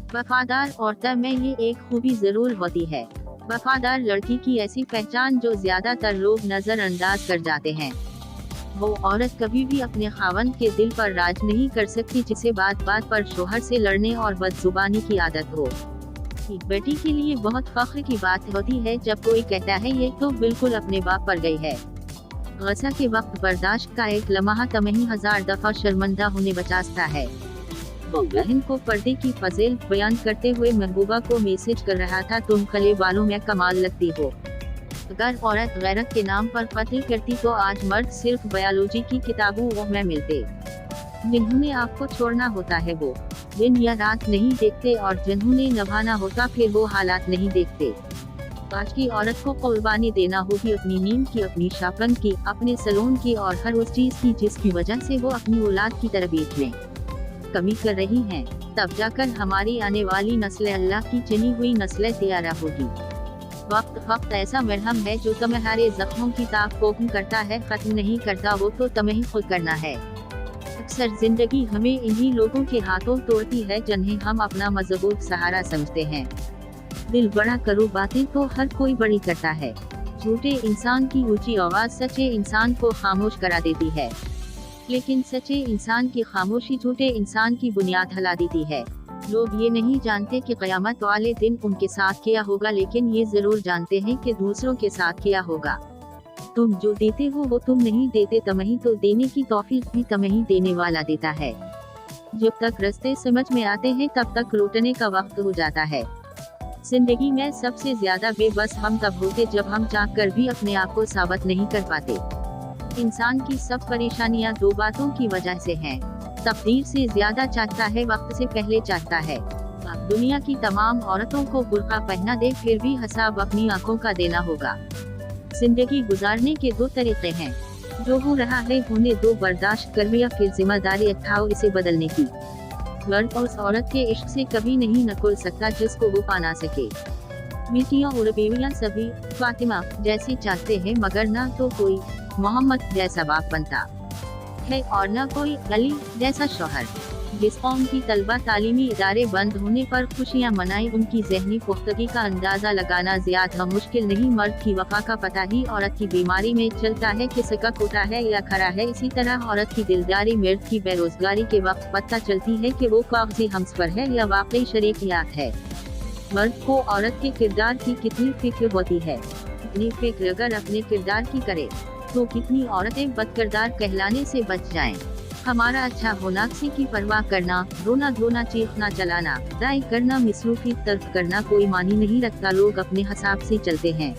वफादार औरतों में ये एक खूबी जरूर होती है। वफादार लड़की की ऐसी पहचान जो ज्यादातर लोग नजरअंदाज कर जाते हैं। वो औरत कभी भी अपने खावंद के दिल पर राज नहीं कर सकती जिसे बात बात पर शोहर से लड़ने और बदजुबानी की आदत हो। एक बेटी के लिए बहुत फख्र की बात होती है जब कोई कहता है ये तो बिल्कुल अपने बाप पर गई है। गसा के वक्त बर्दाश्त का एक लम्हा तमही 1000 दफा शर्मिंदा होने बचाता है। वो बहन को पर्दे की फजील बयान करते हुए महबूबा को मैसेज कर रहा था, तुम खले बालों में कमाल लगती हो। अगर औरत गैरत के नाम पर कत्ल करती तो आज मर्द सिर्फ बायोलॉजी की किताबों में मिलते। जिन्होंने आपको छोड़ना होता है वो दिन या रात नहीं देखते, और जिन्होंने निभाना होता फिर वो हालात नहीं देखते। आज की औरत को कुर्बानी देना होगी अपनी नींद की, अपनी शॉपिंग की, अपने सैलून की और हर उस चीज की जिसकी वजह से वो अपनी औलाद की तरबियत में कमी कर रही हैं। तब जाकर हमारी आने वाली नस्लें अल्लाह की चुनी हुई नस्लें तैयार होगी। वक्त ऐसा मरहम है जो तुम्हारे जख्मों की ताक को करता है, खत्म नहीं करता, वो तो तुम्हें ही खुद करना है। अक्सर जिंदगी हमें इन्हीं लोगों के हाथों तोड़ती है जिन्हें हम अपना मजबूत सहारा समझते हैं। दिल बड़ा करो बातें तो हर कोई बड़ी करता है। झूठे इंसान की ऊंची आवाज सच्चे इंसान को खामोश करा देती है, लेकिन सच्चे इंसान की खामोशी झूठे इंसान की बुनियाद हिला देती है। लोग ये नहीं जानते कि क़यामत वाले दिन उनके साथ क्या होगा, लेकिन ये जरूर जानते हैं कि दूसरों के साथ क्या होगा। तुम जो देते हो वो तुम नहीं देते, तुम्हें तो देने की तौफीक भी तुम्हें देने वाला देता है। जब तक रास्ते समझ में आते हैं तब तक लौटने का वक्त हो जाता है। जिंदगी में सबसे ज्यादा बेबस हम तब होते जब हम चाह कर भी अपने आप को साबित नहीं कर पाते। इंसान की सब परेशानियां दो बातों की वजह से हैं। तकदीर से ज्यादा चाहता है, वक्त से पहले चाहता है। अब दुनिया की तमाम औरतों को बुर्का पहना दे फिर भी हिसाब अपनी आंखों का देना होगा। जिंदगी गुजारने के दो तरीके हैं, जो हो रहा है होने दो, बर्दाश्त कर या फिर जिम्मेदारी उठाओ इसे बदलने की। मर्द उस औरत के इश्क से कभी नहीं नकुल सकता जिसको वो पा ना सके। बेटियां और बीवियां सभी फातिमा जैसी चाहते हैं, मगर ना तो कोई मोहम्मद जैसा बाप बनता है और न कोई अली जैसा शौहर। जिस कौम की तलबा तालीमी इदारे बंद होने पर खुशियां मनाई, उनकी जहनी पुख्तगी का अंदाजा लगाना ज्यादा मुश्किल नहीं। मर्द की वफा का पता ही औरत की बीमारी में चलता है कि सका कोटा है या खरा है। इसी तरह औरत की दिलदारी मर्द की बेरोजगारी के वक्त पता चलती है कि वो कागजी हमसफर है या वाकई शरीकियात है। मर्द को औरत के किरदार की कितनी फिक्र होती है। इतनी फिक्र अगर अपने किरदार की करे तो कितनी औरतें बदकिरदार कहलाने से बच जाएं। हमारा अच्छा होना, किसी की परवाह करना, रोना धोना, चीखना चलाना, दाई करना, मिसरूफी तर्क करना कोई मानी नहीं रखता। लोग अपने हिसाब से चलते हैं।